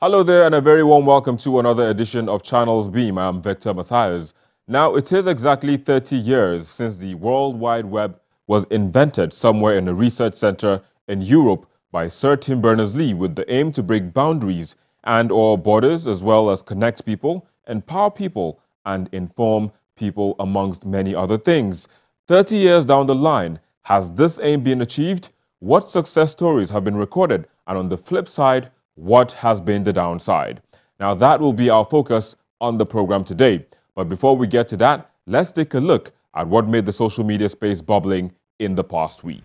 Hello there and a very warm welcome to another edition of Channels Beam. I'm Victor Matthias. Now, it is exactly 30 years since the World Wide Web was invented somewhere in a research center in Europe by Sir Tim Berners-Lee with the aim to break boundaries and/or borders as well as connect people, empower people and inform people amongst many other things. 30 years down the line, has this aim been achieved? What success stories have been recorded? And on the flip side, what has been the downside? Now, that will be our focus on the program today. But before we get to that, let's take a look at what made the social media space bubbling in the past week.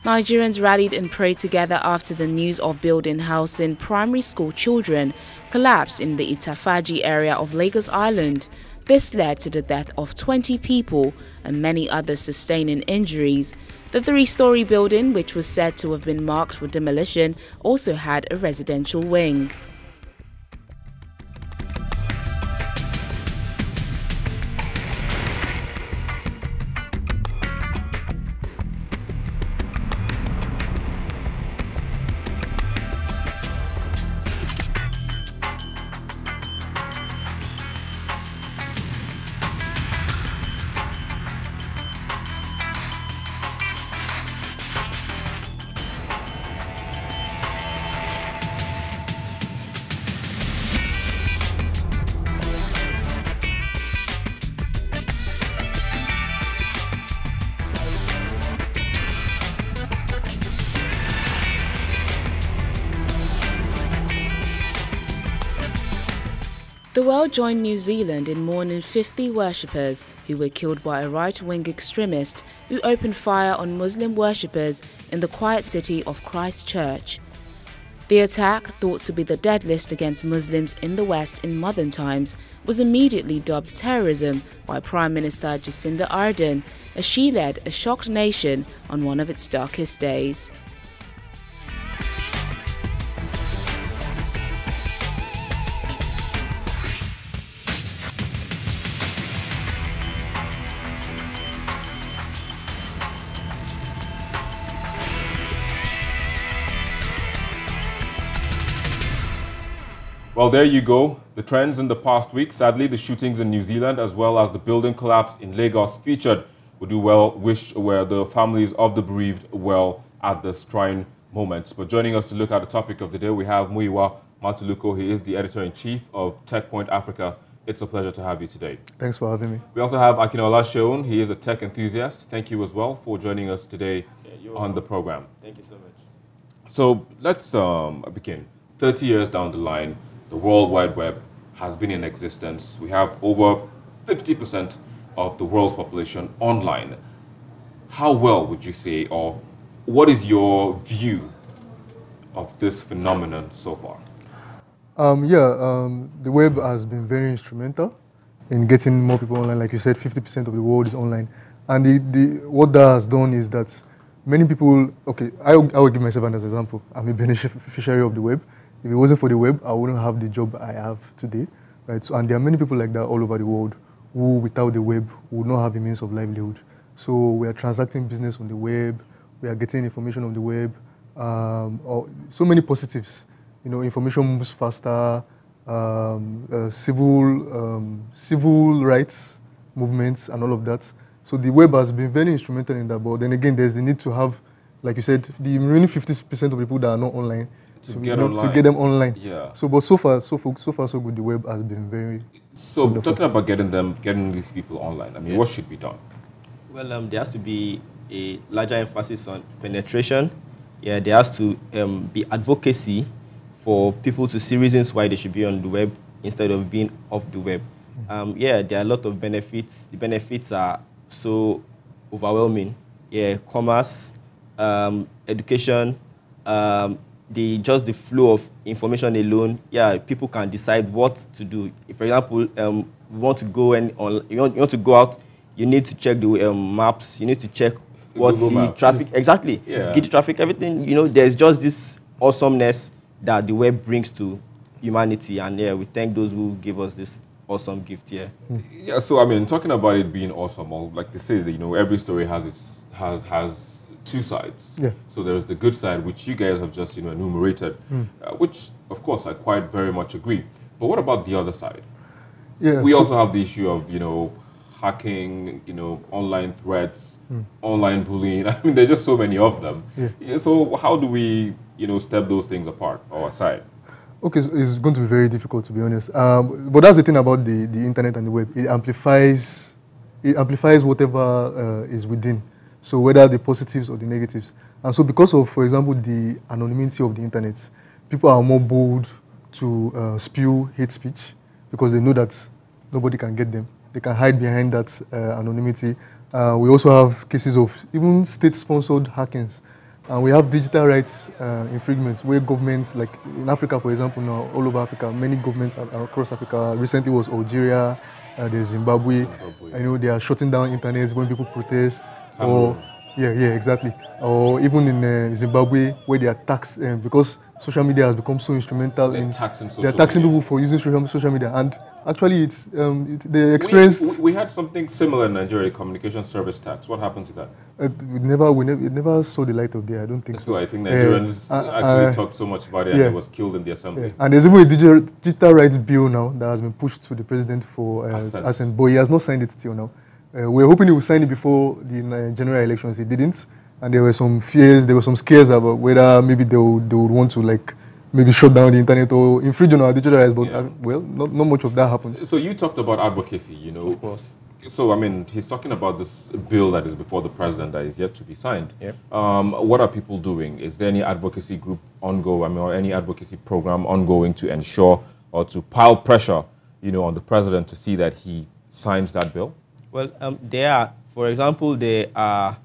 Nigerians rallied and prayed together after the news of building housing primary school children collapsed in the Itafaji area of Lagos Island. This led to the death of 20 people and many others sustaining injuries. The three-story building, which was said to have been marked for demolition, also had a residential wing. The world joined New Zealand in mourning 50 worshippers who were killed by a right-wing extremist who opened fire on Muslim worshippers in the quiet city of Christchurch. The attack, thought to be the deadliest against Muslims in the West in modern times, was immediately dubbed terrorism by Prime Minister Jacinda Ardern as she led a shocked nation on one of its darkest days. Well, there you go. The trends in the past week. Sadly, the shootings in New Zealand as well as the building collapse in Lagos featured. We do well wish the families of the bereaved well at this trying moments. But joining us to look at the topic of the day, we have Muyiwa Matuluko. He is the editor-in-chief of Pt.1 Africa. It's a pleasure to have you today. Thanks for having me. We also have Akinola Sheon. He is a tech enthusiast. Thank you as well for joining us today on the program. Thank you so much. So let's begin. 30 years down the line, the World Wide Web has been in existence. We have over 50% of the world's population online. How well would you say, or what is your view of this phenomenon so far? The web has been very instrumental in getting more people online. Like you said, 50% of the world is online. And what that has done is that many people, I will give myself as an example. I'm a beneficiary of the web. If it wasn't for the web, I wouldn't have the job I have today, right? So, and there are many people like that all over the world who, without the web, would not have a means of livelihood. So we are transacting business on the web, we are getting information on the web, so many positives. You know, information moves faster, civil rights movements and all of that. So the web has been very instrumental in that. But then again, there's the need to have, like you said, the remaining 50% of people that are not online, to get them online. Yeah. So, but so far so good. The web has been very. So, wonderful. Talking about getting these people online, I mean, what should be done? Well, there has to be a larger emphasis on penetration. Yeah, there has to be advocacy for people to see reasons why they should be on the web instead of being off the web. There are a lot of benefits. The benefits are so overwhelming. Yeah, commerce, education. Just the flow of information alone, people can decide what to do. If, for example, you want to go you want to go out, you need to check the maps. You need to check what Google the maps. Traffic exactly. Yeah. Get the traffic, everything. You know, there's just this awesomeness that the web brings to humanity, and we thank those who gave us this awesome gift here. Yeah. So I mean, talking about it being awesome, like they say, you know, every story has two sides. Yeah. So there's the good side, which you guys have just enumerated, which of course I quite very much agree. But what about the other side? Yeah. We also have the issue of hacking, online threats, online bullying. I mean, there's just so many of them. Yeah. So how do we step those things apart or aside? Okay, so it's going to be very difficult, to be honest. But that's the thing about the internet and the web. It amplifies whatever is within. So whether the positives or the negatives. And so because of, for example, the anonymity of the internet, people are more bold to spew hate speech because they know that nobody can get them. They can hide behind that anonymity. We also have cases of even state-sponsored hackings. And we have digital rights infringements where governments, like in Africa, for example, now all over Africa, many governments across Africa. Recently was Algeria, there's Zimbabwe. I know they are shutting down internet when people protest. Or yeah, exactly. Or even in Zimbabwe, where they are taxed because social media has become so instrumental they're in taxing they're taxing people for using social media. And actually, it's they experienced. We had something similar in Nigeria, communication service tax. What happened to that? It never saw the light of day. I don't think so. So I think Nigerians actually talked so much about it and it was killed in the assembly. Yeah. And there's even a digital rights bill now that has been pushed to the president for assent, but he has not signed it till now. We're hoping he will sign it before the general elections. He didn't, and there were some fears, there were some scares about whether maybe they would want to maybe shut down the internet or infringe on our digital rights. But well, not much of that happened. So you talked about advocacy, Of course. So I mean, he's talking about this bill that is before the president that is yet to be signed. Yep. What are people doing? Is there any advocacy group ongoing? or any advocacy program ongoing to ensure or to pile pressure, on the president to see that he signs that bill? Well, there are, for example, there are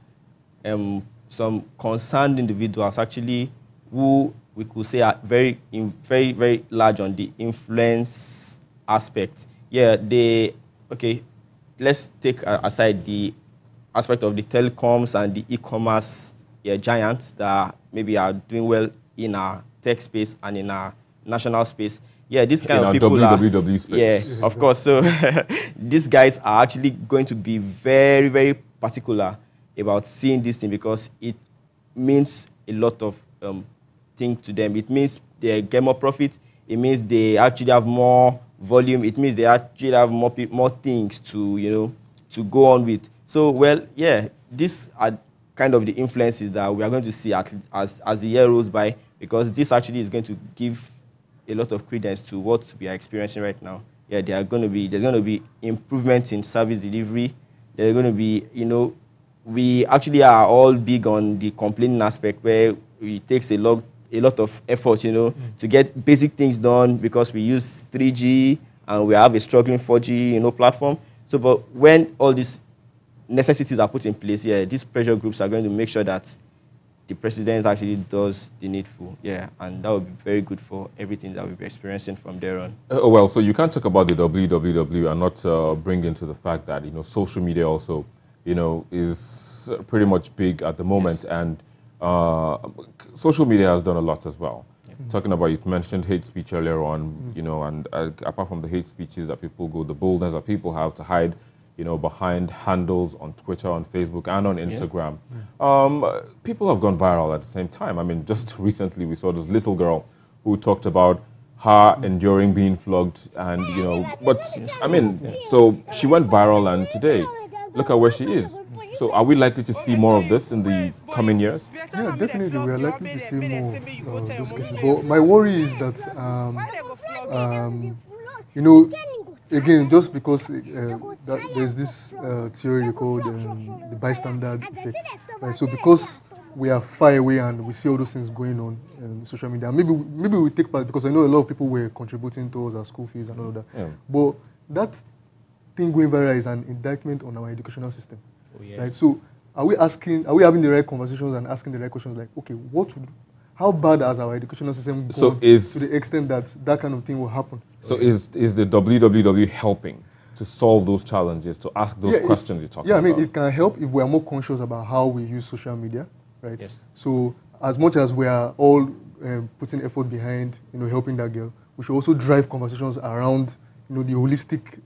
some concerned individuals actually who we could say are very, very large on the influence aspect. Yeah, let's take aside the aspect of the telecoms and the e-commerce giants that maybe are doing well in our tech space and in our national space. Yeah, this kind of people WWW space. Yeah, of course. So these guys are actually going to be very, very particular about seeing this thing because it means a lot of things to them. It means they get more profit. It means they actually have more volume. It means they actually have more things to to go on with. So well, yeah, these are kind of the influences that we are going to see as the year rolls by because this actually is going to give a lot of credence to what we are experiencing right now. Yeah, there's going to be improvements in service delivery. There's going to be, we actually are all big on the complaining aspect where it takes a lot of effort, to get basic things done because we use 3G and we have a struggling 4G, platform. So, but when all these necessities are put in place, yeah, these pressure groups are going to make sure that the president actually does the needful, and that would be very good for everything that we'll be experiencing from there on. Well, so you can't talk about the WWW and not bring into the fact that, social media also, is pretty much big at the moment, Yes. and social media has done a lot as well. Talking about, you mentioned hate speech earlier on, and apart from the hate speeches that people go, the boldness that people have to hide behind handles on Twitter, on Facebook, and on Instagram. People have gone viral at the same time. I mean, just recently we saw this little girl who talked about her enduring being flogged and, but I mean, so she went viral and today, look at where she is. So are we likely to see more of this in the coming years? Yeah, definitely. We are likely to see more of those cases. But my worry is that, again, just because there's this theory called the bystander effect, right? So because we are far away and we see all those things going on in social media, maybe we take part because I know a lot of people were contributing towards our school fees and all of that. Yeah. But that thing going viral is an indictment on our educational system. Oh, yeah. Right? So are we having the right conversations and asking the right questions like, okay, how bad has our educational system gone to the extent that kind of thing will happen? So is the WWW helping to solve those challenges, to ask those questions you're talking about? Yeah, I mean, it can help if we are more conscious about how we use social media, right? Yes. So as much as we are all putting effort behind, helping that girl, we should also drive conversations around, the holistic,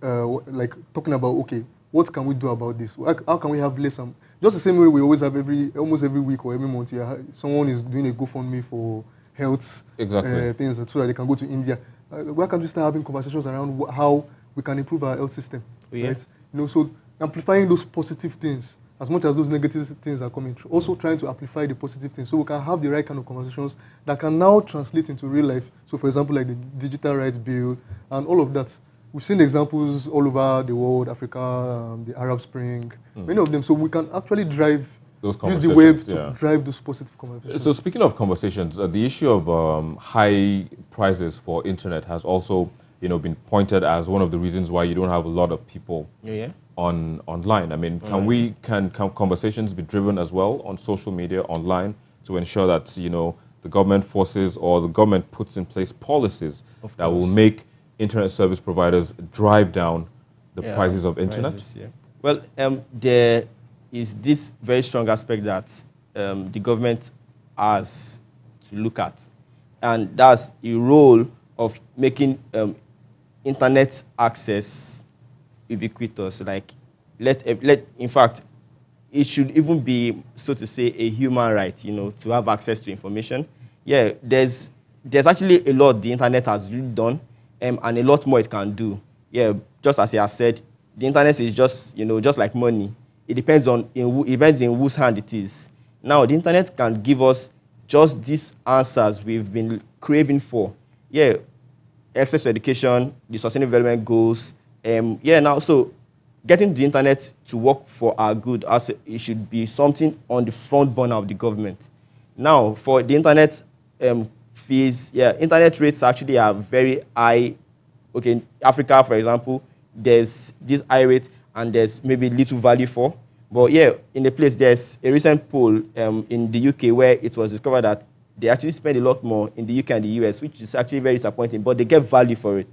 like talking about, okay, what can we do about this? How can we have less just the same way we always have almost every week or every month, someone is doing a GoFundMe for health things so that they can go to India. Why can't we start having conversations around how we can improve our health system? Right? So amplifying those positive things as much as those negative things are coming through. Also trying to amplify the positive things so we can have the right kind of conversations that can now translate into real life. So for example, like the digital rights bill and all of that. We've seen examples all over the world, Africa, the Arab Spring, many of them. So we can actually drive, use the web to drive those positive conversations. So speaking of conversations, the issue of high prices for internet has also, been pointed as one of the reasons why you don't have a lot of people online. I mean, can conversations be driven as well on social media, online, to ensure that, the government forces or the government puts in place policies that will make internet service providers drive down the prices of internet? Well, there is this very strong aspect that the government has to look at, and that's a role of making internet access ubiquitous. Like, in fact, it should even be, so to say, a human right, to have access to information. Yeah, there's actually a lot the internet has really done. And a lot more it can do. Yeah, just as he has said, the internet is just, just like money. It depends in whose hand it is. Now, the internet can give us just these answers we've been craving for. Yeah, access to education, the sustainable development goals. Now, so getting the internet to work for our good, it should be something on the front burner of the government. Now, for the internet fees, internet rates actually are very high. Okay, in Africa, for example, there's this high rate and there's maybe little value for. But in the place, there's a recent poll in the UK where it was discovered that they actually spend a lot more in the UK and the US, which is actually very disappointing, but they get value for it.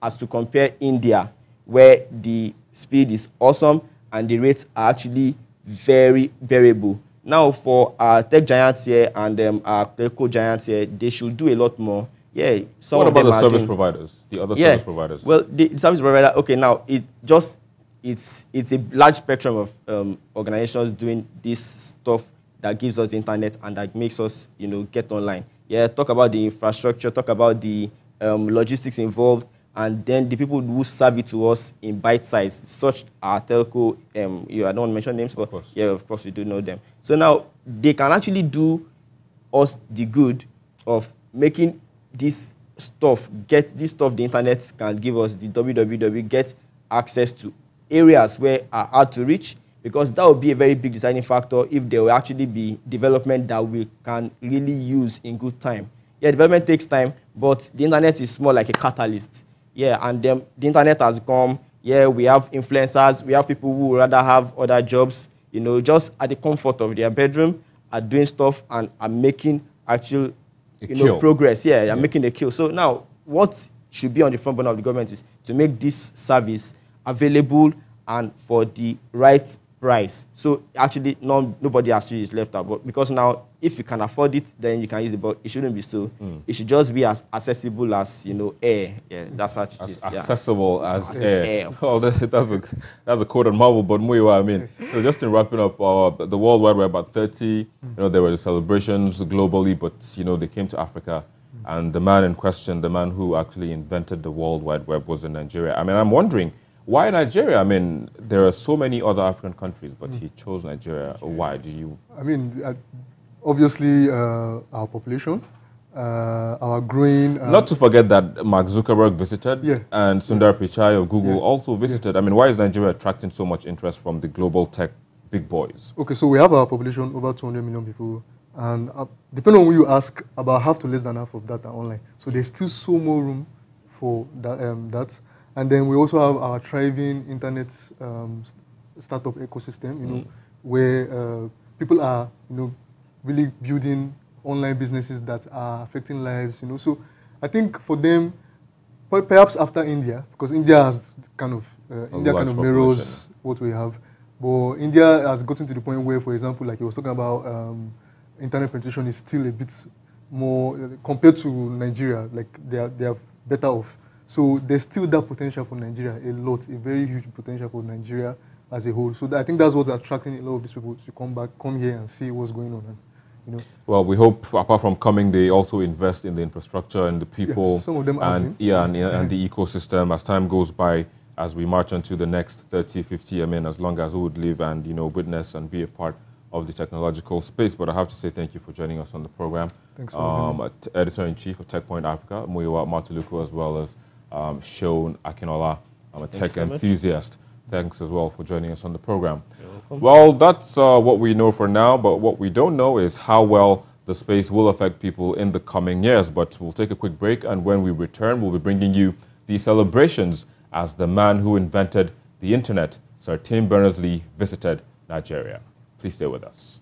As to compare India, where the speed is awesome and the rates are actually very bearable. Now, for our tech giants here and our telco giants here, they should do a lot more. Yeah. What about the service providers, the other service providers? Well, the service provider, okay, now, it's a large spectrum of organizations doing this stuff that gives us the internet and that makes us, get online. Yeah, talk about the infrastructure, talk about the logistics involved, and then the people who serve it to us in bite size, such our telco, I don't want to mention names, but of course we do know them. So now they can actually do us the good of making this stuff, the internet can give us, the www, get access to areas where are hard to reach, because that would be a very big deciding factor if there will actually be development that we can really use in good time. Yeah, development takes time, but the internet is more like a catalyst. Yeah, and the internet has come. Yeah, we have influencers. We have people who would rather have other jobs, just at the comfort of their bedroom, are doing stuff and are making actual, progress. Yeah, they're making a kill. So now, what should be on the front burner of the government is to make this service available and for the right price. So actually, nobody actually is left out. But because now, if you can afford it, then you can use it. But it shouldn't be so. It should just be as accessible as air. Yeah, that's how it is. Accessible as air. Oh, that's a quote on Marvel, but Muiwa, I mean, so just in wrapping up, the World Wide Web about 30. There were the celebrations globally, but they came to Africa, and the man in question, the man who actually invented the World Wide Web, was in Nigeria. I mean, I'm wondering, why Nigeria? I mean, there are so many other African countries, but he chose Nigeria. Why? I mean, obviously, our population, our growing... Not to forget that Mark Zuckerberg visited, and Sundar Pichai of Google also visited. I mean, why is Nigeria attracting so much interest from the global tech big boys? Okay, so we have our population, over 200 million people, and depending on who you ask, about half to less than half of that are online. So there's still so more room for that. And then we also have our thriving internet startup ecosystem, where people are, really building online businesses that are affecting lives, So I think for them, perhaps after India, because India has kind of mirrors what we have, but India has gotten to the point where, for example, like you was talking about, internet penetration is still a bit more compared to Nigeria. Like they are better off. So there's still that potential for Nigeria, a very huge potential for Nigeria as a whole. So I think that's what's attracting a lot of these people to come here and see what's going on. And, you know. Well, we hope apart from coming, they also invest in the infrastructure and the people, yes, some of them and the ecosystem as time goes by, as we march on to the next 30, 50, I mean, as long as we would live and, you know, witness and be a part of the technological space. But I have to say thank you for joining us on the program. Thanks for Editor-in-Chief of Tech.1 Africa, Muyiwa Matuluku, as well as Seun Akinola, a tech enthusiast. Thanks as well for joining us on the program. Well, that's what we know for now, but what we don't know is how well the space will affect people in the coming years. But we'll take a quick break, and when we return, we'll be bringing you the celebrations as the man who invented the internet, Sir Tim Berners-Lee, visited Nigeria. Please stay with us.